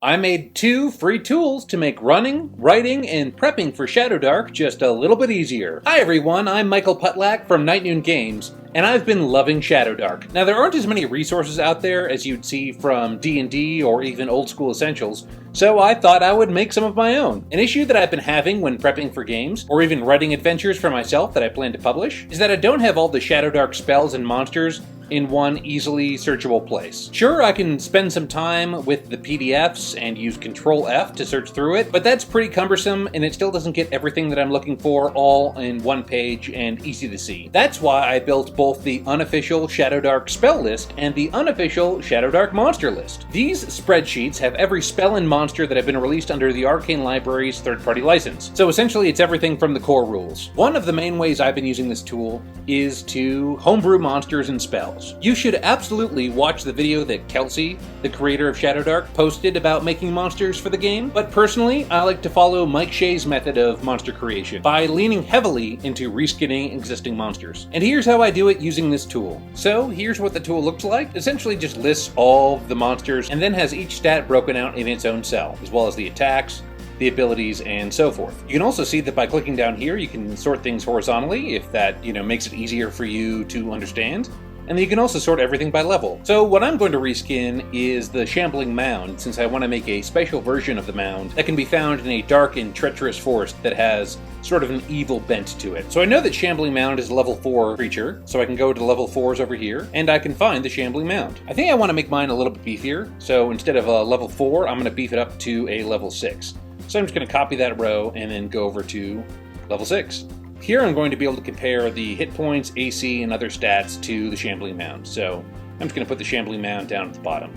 I made 2 free tools to make running, writing, and prepping for Shadowdark just a little bit easier. Hi everyone, I'm Michael Putlak from Night Noon Games, and I've been loving Shadowdark. Now there aren't as many resources out there as you'd see from D&D or even old school essentials, so I thought I would make some of my own. An issue that I've been having when prepping for games, or even writing adventures for myself that I plan to publish, is that I don't have all the Shadowdark spells and monsters in one easily searchable place. Sure, I can spend some time with the PDFs and use Control F to search through it, but that's pretty cumbersome and it still doesn't get everything that I'm looking for all in one page and easy to see. That's why I built both the unofficial Shadowdark spell list and the unofficial Shadowdark monster list. These spreadsheets have every spell and monster that have been released under the Arcane Library's third-party license. So essentially it's everything from the core rules. One of the main ways I've been using this tool is to homebrew monsters and spells. You should absolutely watch the video that Kelsey, the creator of Shadowdark, posted about making monsters for the game, but personally, I like to follow Mike Shea's method of monster creation by leaning heavily into reskinning existing monsters. And here's how I do it using this tool. So here's what the tool looks like. Essentially just lists all the monsters and then has each stat broken out in its own cell, as well as the attacks, the abilities, and so forth. You can also see that by clicking down here, you can sort things horizontally if that, makes it easier for you to understand. And then you can also sort everything by level. So what I'm going to reskin is the Shambling Mound, since I want to make a special version of the Mound that can be found in a dark and treacherous forest that has sort of an evil bent to it. So I know that Shambling Mound is a level 4 creature, so I can go to level 4s over here, and I can find the Shambling Mound. I think I want to make mine a little bit beefier, so instead of a level 4, I'm going to beef it up to a level 6. So I'm just going to copy that row and then go over to level 6. Here I'm going to be able to compare the hit points, AC, and other stats to the Shambling Mound. So I'm just going to put the Shambling Mound down at the bottom.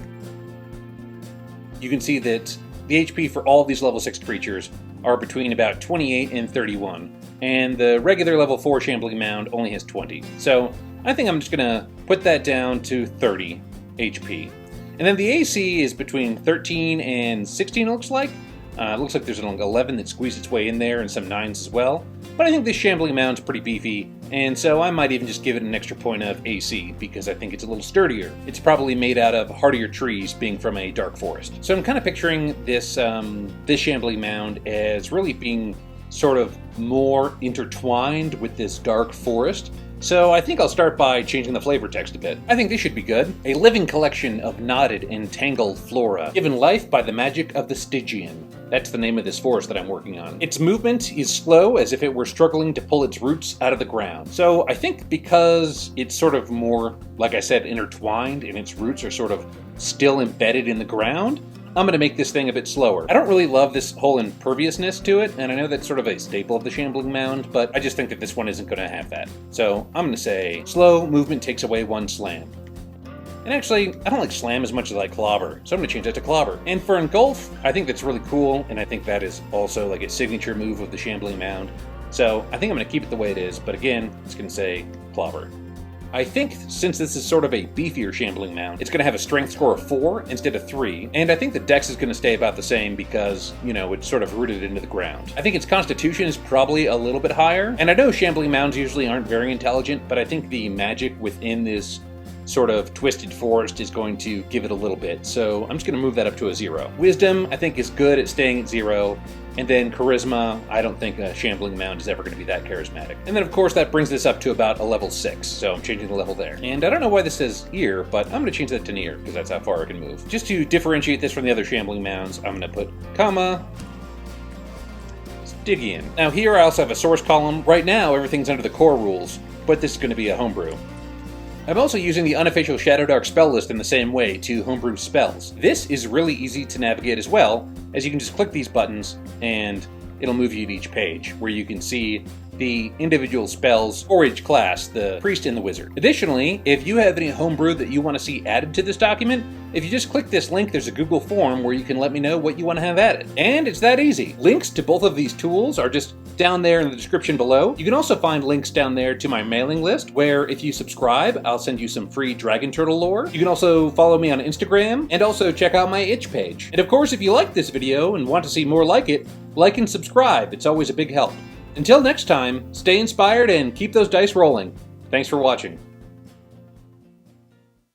You can see that the HP for all these level 6 creatures are between about 28 and 31, and the regular level 4 Shambling Mound only has 20. So I think I'm just going to put that down to 30 HP. And then the AC is between 13 and 16, it looks like. It looks like there's an 11 that squeezed its way in there and some 9s as well. But I think this Shambling Mound's pretty beefy, and so I might even just give it an extra point of AC, because I think it's a little sturdier. It's probably made out of hardier trees, being from a dark forest. So I'm kind of picturing this, this Shambling Mound as really being sort of more intertwined with this dark forest. So I think I'll start by changing the flavor text a bit. I think this should be good. A living collection of knotted and tangled flora, given life by the magic of the Stygian. That's the name of this forest that I'm working on. Its movement is slow, as if it were struggling to pull its roots out of the ground. So I think because it's sort of more, like I said, intertwined, and its roots are sort of still embedded in the ground, I'm going to make this thing a bit slower. I don't really love this whole imperviousness to it, and I know that's sort of a staple of the Shambling Mound, but I just think that this one isn't going to have that. So I'm going to say, slow movement takes away 1 slam. And actually, I don't like slam as much as I like clobber, so I'm going to change that to clobber. And for engulf, I think that's really cool, and I think that is also like a signature move of the Shambling Mound. So I think I'm going to keep it the way it is, but again, it's going to say clobber. I think since this is sort of a beefier Shambling Mound, it's going to have a strength score of 4 instead of 3, and I think the dex is going to stay about the same because, it's sort of rooted into the ground. I think its constitution is probably a little bit higher, and I know Shambling Mounds usually aren't very intelligent, but I think the magic within this sort of twisted forest is going to give it a little bit, so I'm just going to move that up to a 0. Wisdom, I think, is good at staying at 0, and then Charisma, I don't think a Shambling Mound is ever going to be that charismatic. And then, of course, that brings this up to about a level 6, so I'm changing the level there. And I don't know why this says ear, but I'm going to change that to near, because that's how far I can move. Just to differentiate this from the other Shambling Mounds, I'm going to put comma, Stygian. Now here I also have a source column. Right now, everything's under the core rules, but this is going to be a homebrew. I'm also using the unofficial Shadowdark spell list in the same way to homebrew spells. This is really easy to navigate as well, as you can just click these buttons and it'll move you to each page, where you can see the individual spells for each class, the priest and the wizard. Additionally, if you have any homebrew that you want to see added to this document, if you just click this link, there's a Google form where you can let me know what you want to have added. And it's that easy. Links to both of these tools are just down there in the description below. You can also find links down there to my mailing list, where if you subscribe, I'll send you some free Dragon Turtle lore. You can also follow me on Instagram, and also check out my itch page. And of course, if you like this video and want to see more like it, like and subscribe. It's always a big help. Until next time, stay inspired and keep those dice rolling. Thanks for watching.